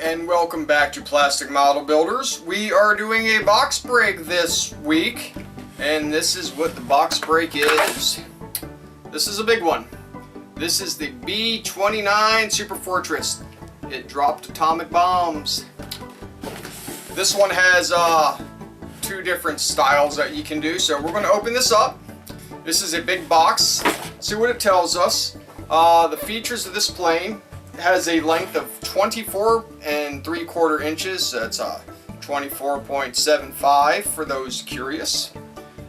and welcome back to Plastic Model Builders. We are doing a box break this week, and this is what the box break is. This is a big one. This is the B-29 Superfortress. It dropped atomic bombs. This one has two different styles that you can do, so we're going to open this up. This is a big box. See what it tells us. The features of this plane: has a length of 24 3/4 inches. That's 24.75 for those curious.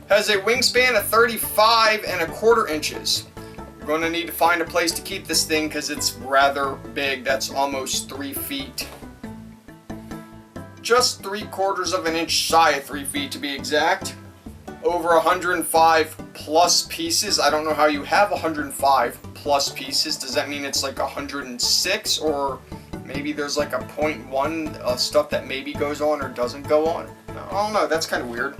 Has a wingspan of 35 1/4 inches. You're going to need to find a place to keep this thing because it's rather big. That's almost 3 feet. Just 3/4 of an inch shy of 3 feet to be exact. Over 105 plus pieces. I don't know how you have 105 plus pieces. Does that mean it's like 106, or maybe there's like a 0.1 stuff that maybe goes on or doesn't go on? I don't know, that's kind of weird.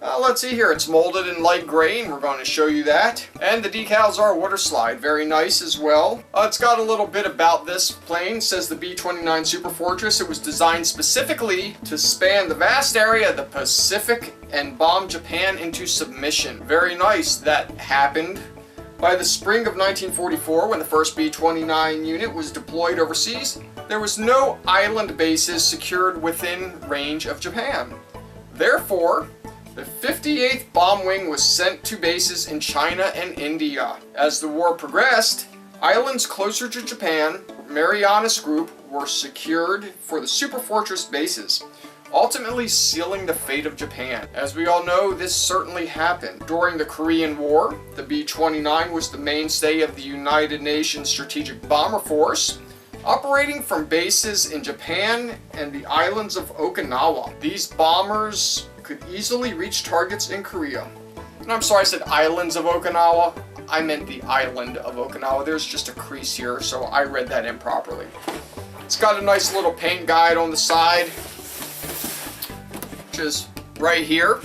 Let's see here. It's molded in light gray, and we're going to show you that. And the decals are water slide. Very nice as well. It's got a little bit about this plane. It says the B-29 Superfortress. It was designed specifically to span the vast area of the Pacific and bomb Japan into submission. Very nice. That happened by the spring of 1944, when the first B-29 unit was deployed overseas. There was no island bases secured within range of Japan. Therefore, the 58th Bomb Wing was sent to bases in China and India. As the war progressed, islands closer to Japan, Marianas Group, were secured for the Superfortress bases, ultimately sealing the fate of Japan. As we all know, this certainly happened. During the Korean War, the B-29 was the mainstay of the United Nations Strategic Bomber Force, operating from bases in Japan and the islands of Okinawa. These bombers could easily reach targets in Korea. And I'm sorry, I said islands of Okinawa. I meant the island of Okinawa. There's just a crease here, so I read that improperly. It's got a nice little paint guide on the side, which is right here.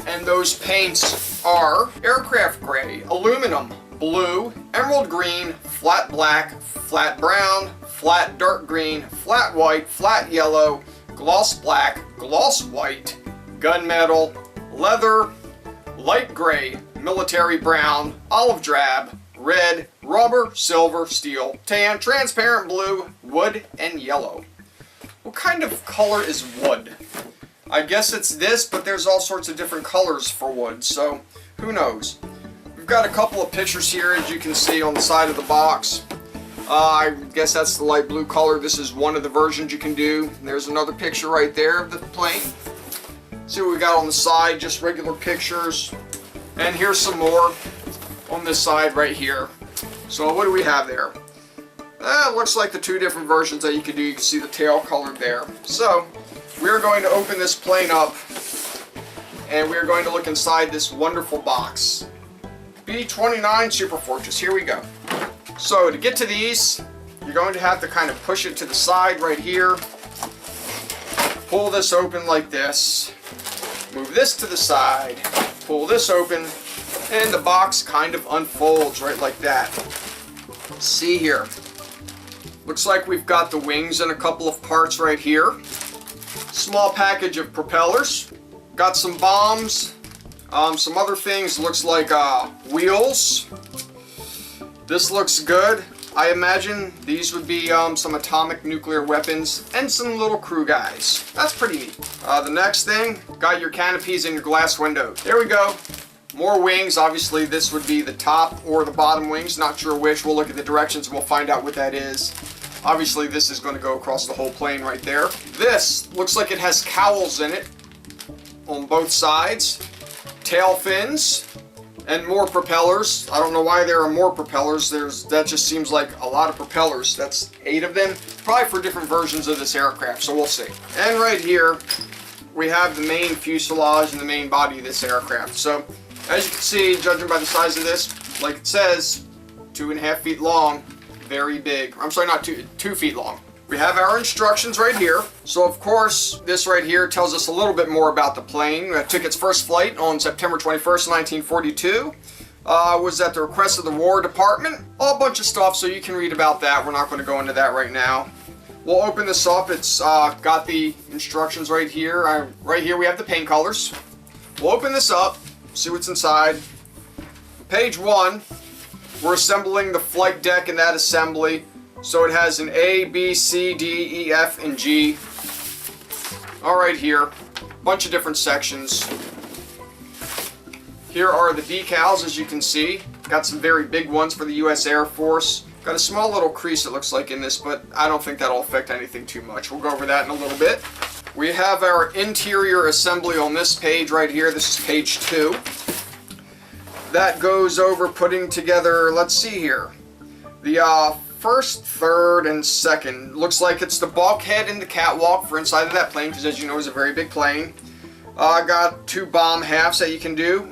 And those paints are aircraft gray, aluminum, blue, emerald green, flat black, flat brown, flat dark green, flat white, flat yellow, gloss black, gloss white, gunmetal, leather, light gray, military brown, olive drab, red, rubber, silver, steel, tan, transparent blue, wood, and yellow. What kind of color is wood? I guess it's this, but there's all sorts of different colors for wood, so who knows. We've got a couple of pictures here, as you can see on the side of the box. I guess that's the light blue color. This is one of the versions you can do. There's another picture right there of the plane. See what we got on the side, just regular pictures. And here's some more on this side right here. So what do we have there? It looks like the two different versions that you can do. You can see the tail colored there. So we're going to open this plane up, and we're going to look inside this wonderful box. B-29 Superfortress, here we go. So to get to these, you're going to have to kind of push it to the side right here. Pull this open like this. Move this to the side, pull this open, and the box kind of unfolds right like that. See here. Looks like we've got the wings and a couple of parts right here. Small package of propellers. Got some bombs, some other things. Looks like wheels. This looks good. I imagine these would be some atomic nuclear weapons and some little crew guys. That's pretty neat. The next thing, got your canopies and your glass windows. There we go. More wings. Obviously this would be the top or the bottom wings. Not sure which. We'll look at the directions and we'll find out what that is. Obviously this is going to go across the whole plane right there. This looks like it has cowls in it on both sides. Tail fins. And more propellers. I don't know why there are more propellers. That just seems like a lot of propellers. That's 8 of them. Probably for different versions of this aircraft, so we'll see. And right here, we have the main fuselage and the main body of this aircraft. So, as you can see, judging by the size of this, like it says, 2.5 feet long. Very big. I'm sorry, not 2 feet long. We have our instructions right here. So of course, this right here tells us a little bit more about the plane. It took its first flight on September 21st, 1942. Was at the request of the War Department. A bunch of stuff, so you can read about that. We're not going to go into that right now. We'll open this up. It's got the instructions right here. Right here we have the paint colors. We'll open this up, see what's inside. Page 1, we're assembling the flight deck in that assembly. So it has an A, B, C, D, E, F, and G. All right here, bunch of different sections. Here are the decals, as you can see. Got some very big ones for the U.S. Air Force. Got a small little crease, it looks like, in this, but I don't think that'll affect anything too much. We'll go over that in a little bit. We have our interior assembly on this page right here. This is page 2. That goes over putting together, let's see here, the first, third, and second. Looks like it's the bulkhead and the catwalk for inside of that plane, because as you know, it's a very big plane. Got 2 bomb halves that you can do.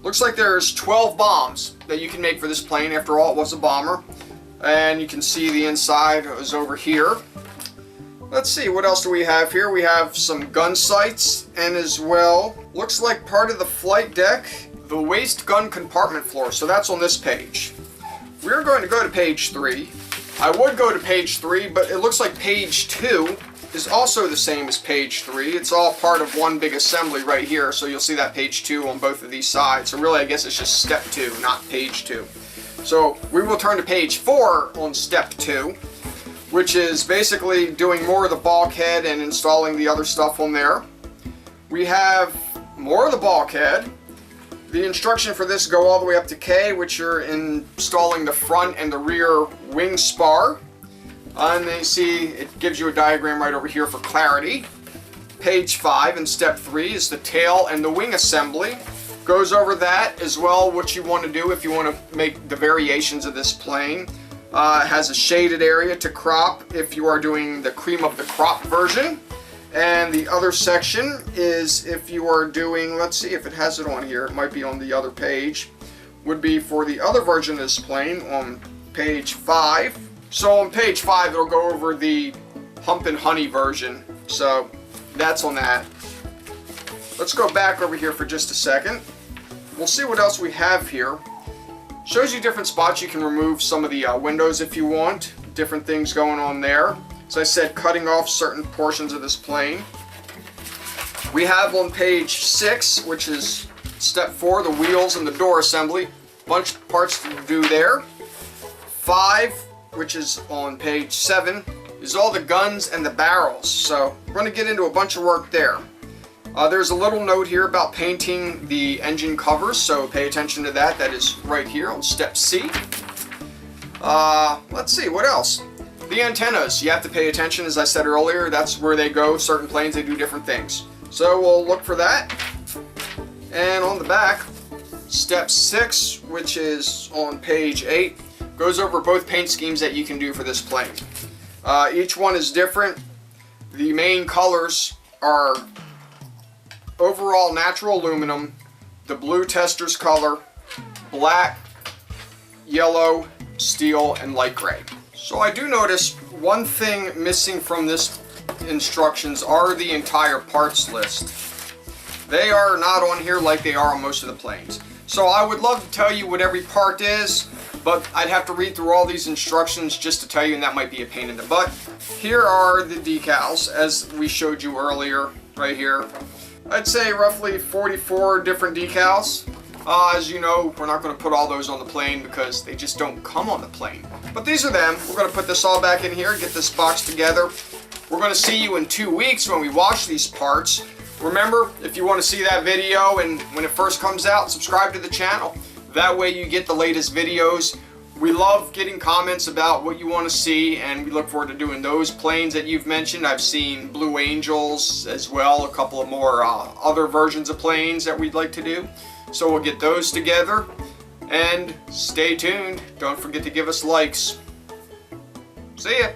Looks like there's 12 bombs that you can make for this plane. After all, it was a bomber. And you can see the inside is over here. Let's see, what else do we have here? We have some gun sights, and as well, looks like part of the flight deck, the waist gun compartment floor. So that's on this page. We're going to go to page 3. I would go to page 3, but it looks like page 2 is also the same as page 3. It's all part of one big assembly right here, so you'll see that page 2 on both of these sides. So really, I guess it's just step 2, not page 2. So we will turn to page 4 on step 2, which is basically doing more of the bulkhead and installing the other stuff on there. We have more of the bulkhead. The instruction for this go all the way up to K, which you're installing the front and the rear wing spar. And then you see it gives you a diagram right over here for clarity. Page 5 in step 3 is the tail and the wing assembly. Goes over that as well, what you want to do if you want to make the variations of this plane. It has a shaded area to crop if you are doing the cream of the crop version. And the other section is if you are doing, let's see if it has it on here, it might be on the other page, would be for the other version of this plane on page 5. So on page 5 it'll go over the hump and honey version, so that's on that. Let's go back over here for just a second. We'll see what else we have here. Shows you different spots you can remove some of the windows if you want, different things going on there. As I said, cutting off certain portions of this plane. We have on page 6, which is step 4, the wheels and the door assembly. Bunch of parts to do there. 5, which is on page 7, is all the guns and the barrels. So we're going to get into a bunch of work there. There's a little note here about painting the engine covers, so pay attention to that. That is right here on step C. Let's see, what else? The antennas, you have to pay attention, as I said earlier. That's where they go. Certain planes, they do different things. So we'll look for that. And on the back, step 6, which is on page 8, goes over both paint schemes that you can do for this plane. Each one is different. The main colors are overall natural aluminum, the blue tester's color, black, yellow, steel, and light gray. So I do notice one thing missing from this instructions are the entire parts list. They are not on here like they are on most of the planes. So I would love to tell you what every part is, but I'd have to read through all these instructions just to tell you, and that might be a pain in the butt. Here are the decals, as we showed you earlier, right here. I'd say roughly 44 different decals. As you know, we're not going to put all those on the plane because they just don't come on the plane. But these are them. We're going to put this all back in here, get this box together. We're going to see you in 2 weeks when we wash these parts. Remember, if you want to see that video and when it first comes out, subscribe to the channel. That way you get the latest videos. We love getting comments about what you want to see, and we look forward to doing those planes that you've mentioned. I've seen Blue Angels as well, a couple of more other versions of planes that we'd like to do. So we'll get those together, and stay tuned. Don't forget to give us likes. See ya!